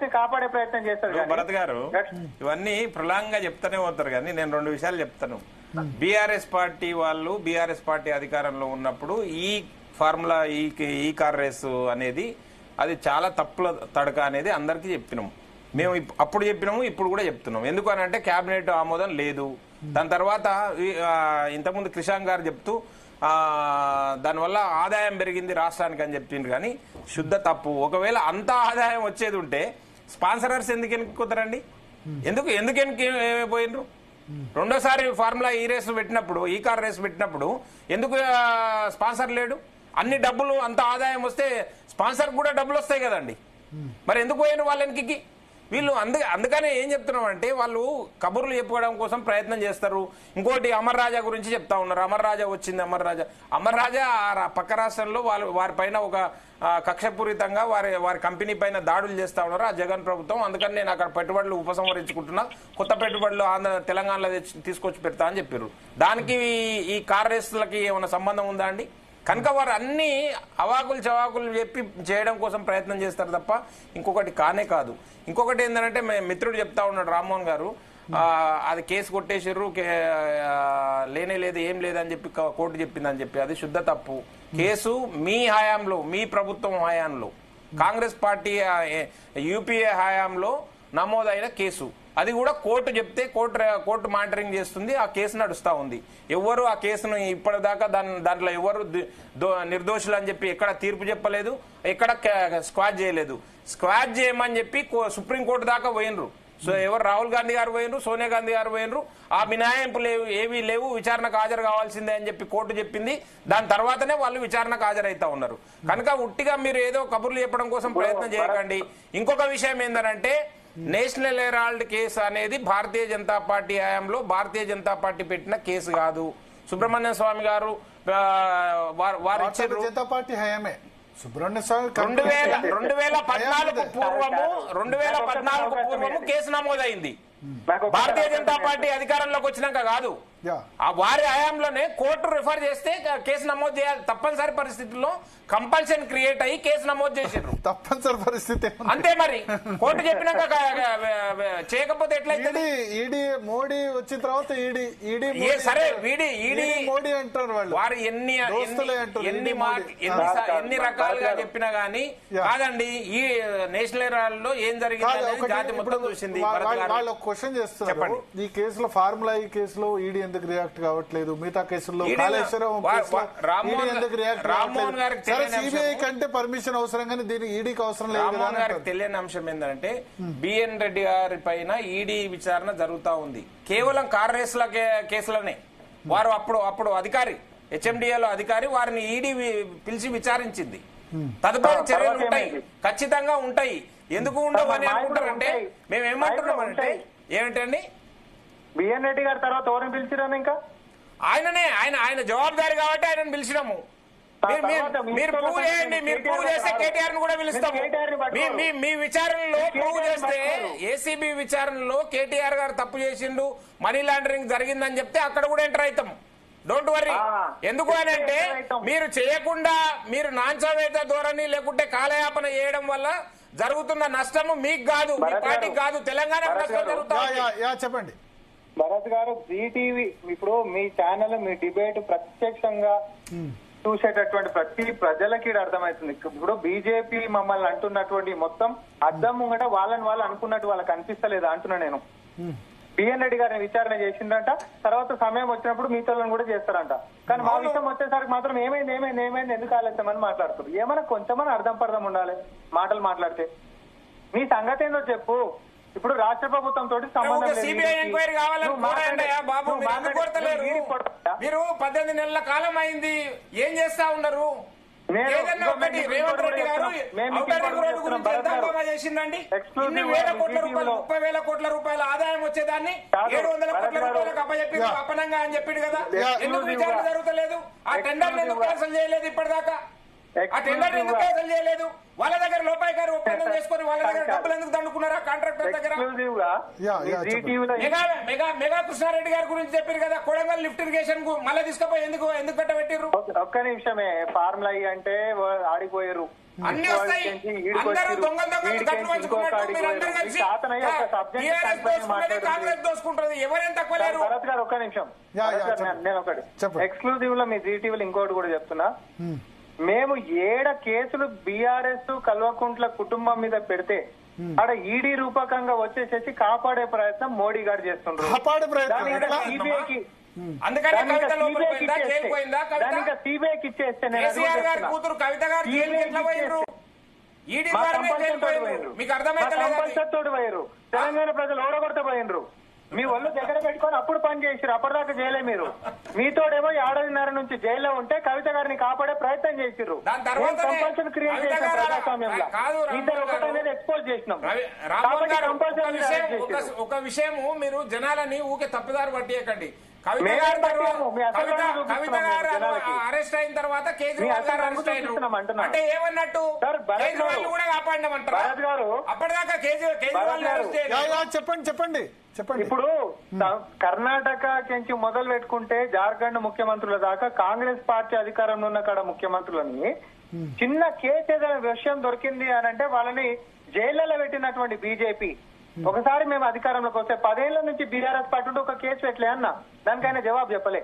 ని కాపాడే ప్రయత్నం చేస్తారు. భరత్ గారు ఇవన్నీ ప్రలాంగా చెప్తానే పోతారు, కానీ నేను 2 విషయాలు చెప్తాను. బీఆర్ఎస్ పార్టీ వాళ్ళు బీఆర్ఎస్ పార్టీ అధికారంలో ఉన్నప్పుడు ఈ ఫార్ములా ఈ కార్ రేసు అనేది అది చాలా తప్పుల తడక అనేది అందరికీ చెప్పినాం. మేము అప్పుడు చెప్పినాము, ఇప్పుడు కూడా చెప్తున్నాం. ఎందుకు అని అంటే కేబినెట్ ఆమోదం లేదు. దాని తర్వాత ఇంతకుముందు క్రిషాంక్ గారు చెప్తూ దానివల్ల ఆదాయం పెరిగింది రాష్ట్రానికి అని చెప్పిండ్రు, కానీ శుద్ధ తప్పు. ఒకవేళ అంత ఆదాయం వచ్చేది ఉంటే స్పాన్సరర్స్ ఎందుకు ఎన్నుకుతారండి? ఎందుకు పోయినరు? రెండోసారి ఫార్ములా ఈ రేసు పెట్టినప్పుడు, ఈ కార్ రేసు పెట్టినప్పుడు ఎందుకు స్పాన్సర్ లేడు? అన్ని డబ్బులు అంత ఆదాయం వస్తే స్పాన్సర్ కూడా డబ్బులు వస్తాయి కదండి. మరి ఎందుకు పోయిన వాళ్ళ వెనక్కి వీళ్ళు? అందుకనే ఏం చెప్తున్నాం అంటే వాళ్ళు కబుర్లు చెప్పుకోవడం కోసం ప్రయత్నం చేస్తారు. ఇంకోటి అమర్ రాజా గురించి చెప్తా ఉన్నారు. అమర్ రాజా వచ్చింది. అమర్ రాజా పక్క రాష్ట్రంలో వారి పైన ఒక కక్షపూరితంగా వారి కంపెనీ పైన దాడులు చేస్తా ఉన్నారు ఆ జగన్ ప్రభుత్వం. అందుకని నేను అక్కడ పెట్టుబడులు ఉపసంహరించుకుంటున్నా, కొత్త పెట్టుబడులు తెలంగాణలో తీసుకొచ్చి పెడతా అని చెప్పారు. దానికి ఈ కార్ రేసులకి ఏమైనా సంబంధం ఉందా అండి? కనుక వారు అన్ని అవాకులు చవాకులు చెప్పి చేయడం కోసం ప్రయత్నం చేస్తారు తప్ప ఇంకొకటి కానే కాదు. ఇంకొకటి ఏంటంటే మిత్రుడు చెప్తా ఉన్నాడు రామ్మోహన్ గారు, అది కేసు కొట్టేసారు, లేనే లేదు, ఏం లేదని చెప్పి కోర్టు చెప్పిందని చెప్పి. అది శుద్ధ తప్పు. కేసు మీ హయాంలో, మీ ప్రభుత్వం హయాంలో, కాంగ్రెస్ పార్టీ యూపీఏ హయాంలో నమోదైన కేసు. అది కూడా కోర్టు చెప్తే కోర్టు మానిటరింగ్ చేస్తుంది. ఆ కేసు నడుస్తా ఉంది. ఎవరు ఆ కేసును ఇప్పటిదాకా దాంట్లో ఎవరు నిర్దోషులు అని చెప్పి ఎక్కడ తీర్పు చెప్పలేదు, ఎక్కడ స్క్వాష్ చేయలేదు. స్క్వాష్ చేయమని చెప్పి సుప్రీంకోర్టు దాకా పోయినరు. సో ఎవరు రాహుల్ గాంధీ గారు పోయినరు, సోనియా గాంధీ గారు పోయినరు. ఆ మినహాయింపు ఏవీ లేవు, విచారణకు హాజరు కావాల్సిందే అని చెప్పి కోర్టు చెప్పింది. దాని తర్వాతనే వాళ్ళు విచారణకు హాజరైతా ఉన్నారు. కనుక ఉట్టిగా మీరు ఏదో కబుర్లు చెప్పడం కోసం ప్రయత్నం చేయకండి. ఇంకొక విషయం ఏంటంటే నేషనల్ హెరాల్డ్ కేసు అనేది భారతీయ జనతా పార్టీ హయాంలో భారతీయ జనతా పార్టీ పెట్టిన కేసు కాదు. సుబ్రహ్మణ్య స్వామి గారు వారు ఇచ్చారు. జనతా పార్టీ హయామే. సుబ్రహ్మణ్య స్వామి 2014 పూర్వము కేసు నమోదైంది. భారతీయ జనతా పార్టీ అధికారంలోకి వచ్చినాక కాదు, వారి హయాంలోనే కోర్టు రిఫర్ చేస్తే కేసు నమోదు చేయాలి. తప్పనిసరి పరిస్థితుల్లో కంపల్షన్ క్రియేట్ అయ్యి కేసు నమోదు చేసారు. తప్పనిసరి పరిస్థితి అంతే. మరి కోర్టు చెప్పినాక చేయకపోతే ఎట్లయితే? ఈడీ మోడీ వచ్చిన తర్వాత సరే మోడీ అంటారు వాళ్ళు. వారు ఎన్ని రకాలుగా చెప్పినా గానీ కాదండి. ఈ నేషనల్ హెరాల్డ్ లో ఏం జరిగింది జాతి మొత్తం చూసింది. వాళ్ళు ఒక క్వశ్చన్ చేస్తున్నారు, ఈ కేసులో ఫార్ములా ఈ కేసులో ఈడీ ఎందుకు రియాక్ట్ కావట్లేదు, మిగతా కేసుల్లో కాళేశ్వరం ఎందుకు రియాక్ట్ కావట్లేదు? సిబిఐ కంటే పర్మిషన్ అవసరం కానీ దీనికి ఈడీకి అవసరం లేదు. తెలియని అంశం ఏంటంటే బిఎన్ రెడ్డి గారి పైన ఈడీ విచారణ జరుగుతా ఉంది. కేవలం కార్ రేసుల కేసులనే వారు అప్పుడు అధికారి, హెచ్ఎండిఏలో అధికారి, వారిని ఈడీ పిలిచి విచారించింది. తదుపరి చర్యలు ఉంటాయి, ఖచ్చితంగా ఉంటాయి. ఎందుకు ఉండవు అని అనుకుంటారంటే మేము ఏమంటున్నామంటే ఏమిటండి, బిఎన్ రెడ్డి గారి తర్వాత ఎవరిని పిలిచిరాను? ఇంకా ఆయన జవాబుదారి కాబట్టి ఆయన పిలిచినాము. మీరు ప్రూవ్ చేయండి. మీరు ప్రూవ్ చేస్తే కేటీఆర్ ను కూడా పిలుస్తాము. మీ విచారణలో ప్రూవ్ చేస్తే, ఏసీబీ విచారణలో కేటీఆర్ గారు తప్పు చేసిండు, మనీ లాండరింగ్ జరిగిందని చెప్తే అక్కడ కూడా ఎంటర్ అవుతాం. Don't worry. ఎందుకు అని అంటే మీరు చేయకుండా మీరు నాంచవేత ధోరణి లేకుంటే కాలయాపన చేయడం వల్ల జరుగుతున్న నష్టము మీకు కాదు, మీ పార్టీకి కాదు, తెలంగాణ నష్టం జరుగుతుంది. చెప్పండి భరత్ గారు. జీటీవీ ఇప్పుడు మీ ఛానల్, మీ డిబేట్ ప్రత్యక్షంగా చూసేటటువంటి ప్రతి ప్రజలకి అర్థమవుతుంది. ఇప్పుడు బీజేపీ మమ్మల్ని అంటున్నటువంటి మొత్తం అద్దం ముంగట వాళ్ళని వాళ్ళు అనుకున్నట్టు వాళ్ళకి అనిపిస్తలేదు అంటున్నా నేను. బిఎన్ రెడ్డి గారిని విచారణ చేసిందంట, తర్వాత సమయం వచ్చినప్పుడు మీతో కూడా చేస్తారంట. కానీ మా విషయం వచ్చేసరికి మాత్రం ఏమైంది ఎందుకు ఆలస్యమని మాట్లాడుతారు. ఏమైనా కొంచెమని అర్థం పర్థం ఉండాలి మాటలు మాట్లాడితే. మీ సంగతి ఏందో చెప్పు. ఇప్పుడు రాష్ట్ర ప్రభుత్వం తోటి సంబంధం లేదు. మీరు 18 నెలల కాలం అయింది, ఏం చేస్తా ఉన్నారు? ఏదన్నా ఒకటి రేవంత్ రెడ్డి గారు చేసిందండి. ఇన్ని వేల కోట్ల రూపాయలు, 30,000 కోట్ల రూపాయల ఆదాయం వచ్చేదాన్ని 700 కోట్ల రూపాయలకు అప్పచెప్పి అపనంగా అని చెప్పిండు కదా. ఎందుకు విచారణ జరుగుతలేదు? ఆ టెండర్లు ఎందుకు క్యాన్సల్ చేయలేదు ఇప్పటిదాకా? ఆ టెండర్ ఎందుకు క్యాన్సల్ చేయలేదు? వాళ్ళ దగ్గర లోపాయి గారు ఒప్పందం చేసుకుని వాళ్ళ దగ్గర డబ్బులు ఎందుకు దండుకున్నారా కాంట్రాక్టర్ దగ్గర? మెగా కృష్ణారెడ్డి గారి గురించి చెప్పారు కదా, కొడంగల్ లిఫ్ట్ ఇరిగేషన్ కు మళ్ళీ తీసుకుపోయి ఎందుకు పెట్టబెట్టిర్రు? ఒక్క నిమిషమే. ఫార్ములా అంటే ఆడిపోయారు. అన్ని వస్తాయి. అందరూ దొంగ గట్లు పంచుకున్నట్టు మీరు అందరూ కలిసి టీఆర్ఎస్ దోసుకుంటుంది, కాంగ్రెస్ దోసుకుంటుంది. ఎవరేం తక్కువ లేరు. భరత్ గారు ఒక్క నిమిషం, నేను ఒకటి ఎక్స్క్లూజివ్ లో మీ జీటీవీలో ఇంకోటి కూడా చెప్తున్నా. మేము 7 కేసులు బీఆర్ఎస్ కల్వకుంట్ల కుటుంబం మీద పెడితే ఆడ ఈడీ రూపకంగా వచ్చేసేసి కాపాడే ప్రయత్నం మోడీ గారు చేస్తుండ్రు. సిబిఐకి సిబిఐకి ఇచ్చేస్తే కూతురు కవిత గారు తోడు పోయారు. తెలంగాణ ప్రజలు ఓడగొడత పోయినరు. మీ ఒళ్ళు దగ్గర పెట్టుకొని అప్పుడు పని చేసిరు. అప్పటిదాకా జైలే మీరు. మీతోడేమో 7:30 నుంచి జైల్లో ఉంటే కవిత గారిని కాపాడే ప్రయత్నం చేసిర్రు. కంపల్సరీ క్రియేట్ చేసిన ప్రజాస్వామ్యంలో ఇద్దరు ఒకటనేది ఎక్స్పోజ్ చేసినాం. ఒక విషయము మీరు జనాలని ఊకే తప్పుదారు పట్టియకండి. కవిత గారు అరెస్ట్ అయిన తర్వాత కేజ్రీవాల్ గారు అరెస్ట్ అయినారు అంటే ఏమన్నట్టు కేజ్రీవాల్ కూడా కాపాడినామంటారు. అప్పటిదాకా కేజ్రీవాల్ అరెస్ట్ చెప్పండి. ఇప్పుడు కర్ణాటక నుంచి మొదలు పెట్టుకుంటే జార్ఖండ్ ముఖ్యమంత్రుల దాకా కాంగ్రెస్ పార్టీ అధికారంలో ఉన్న కాడ ముఖ్యమంత్రులని చిన్న కేసు ఏదైనా విషయం దొరికింది అని అంటే వాళ్ళని జైళ్లలో పెట్టినటువంటి బీజేపీ ఒకసారి మేము అధికారంలోకి వస్తే 10 ఏళ్ల నుంచి బీఆర్ఎస్ పార్టీ ఉంటే ఒక కేసు పెట్టలే అన్న, దానికైనా జవాబు చెప్పలే.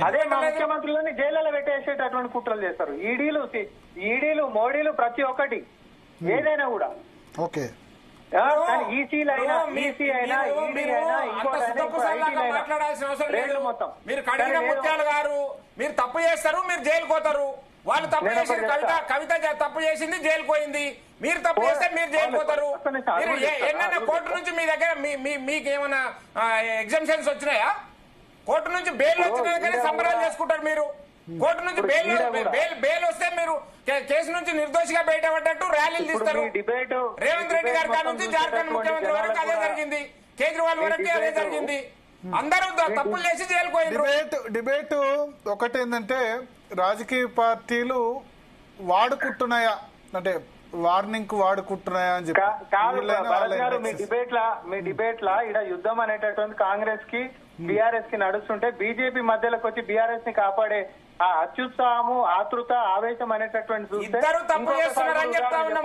అదే మా ముఖ్యమంత్రులని జైళ్లలో పెట్టేసేటటువంటి కుట్రలు చేస్తారు. ఈడీలు మోడీలు ప్రతి ఒక్కటి ఏదైనా కూడా. ఓకే, మాట్లాడాల్సిన అవసరం లేదు. మీరు కడిగిన ముత్యాలు గారు మీరు తప్పు చేస్తారు, మీరు జైలు పోతారు. వాళ్ళు తప్పు చేసింది, కవిత తప్పు చేసింది, జైలు పోయింది. మీరు తప్పు చేస్తే మీరు జైలు పోతారు. ఎన్నైనా కోర్టు నుంచి మీ దగ్గర మీకు ఏమైనా ఎగ్జామ్షన్స్ వచ్చినాయా? కోర్టు నుంచి బెయిల్ వచ్చినా కానీ సంబరాలు చేసుకుంటారు మీరు. కోర్టు నుంచి బెయిల్ వస్తే మీరు కేసు నుంచి నిర్దోషిగా బయటపడ్డట్టు ర్యాలీలు తీస్తారు. రేవంత్ రెడ్డి గారి కాడ నుంచి జార్ఖండ్ ముఖ్యమంత్రి వరకు అదే జరిగింది, కేజ్రీవాల్ వరకు అదే జరిగింది. అందరూ తప్పులు చేసి జైలుకోయిండ్రు. డిబేట్ ఒకటేందంటే రాజకీయ పార్టీలు వాడుకుంటున్నాయా అంటే వార్నింగ్ కు వాడుకుంటున్నాయా అని చెప్పి మీ డిబేట్ లా ఇక్కడ యుద్ధం అనేటటువంటి కాంగ్రెస్ కి బీఆర్ఎస్ కి నడుస్తుంటే బీజేపీ మధ్యలోకి వచ్చి బీఆర్ఎస్ ని కాపాడే ఆ అత్యుత్సాహము, ఆతృత, ఆవేశం అనేటటువంటి ఇద్దరు తప్పు చేస్తున్నారని చెప్తా ఉన్నాం.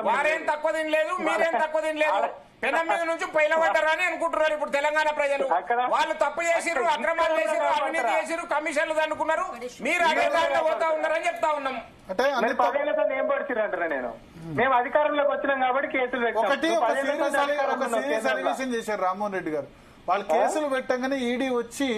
వారేం తక్కువ తినలేదు, మీరేం తక్కువ తినలేదు. పెనం మీద నుంచి పైలబడ్డారని అనుకుంటున్నారు ఇప్పుడు తెలంగాణ ప్రజలు. వాళ్ళు తప్పు చేసిర్రు, అక్రమాలు చేసిర్రు, అవినీతి చేసిర్రు, కమిషన్లు అనుకున్నారు. మీరు అదే దాంట్లో పోతా ఉన్నారని చెప్తా ఉన్నాం. అంటే 10 ఏళ్లతో ఏం పడిచిర్రు అంటారా? నేను మేము అధికారంలోకి వచ్చినాం కాబట్టి కేసులు చేశారు రామ్మోహన్ రెడ్డి గారు. వాళ్ళు కేసులు పెట్టంగానే ఈడీ వచ్చి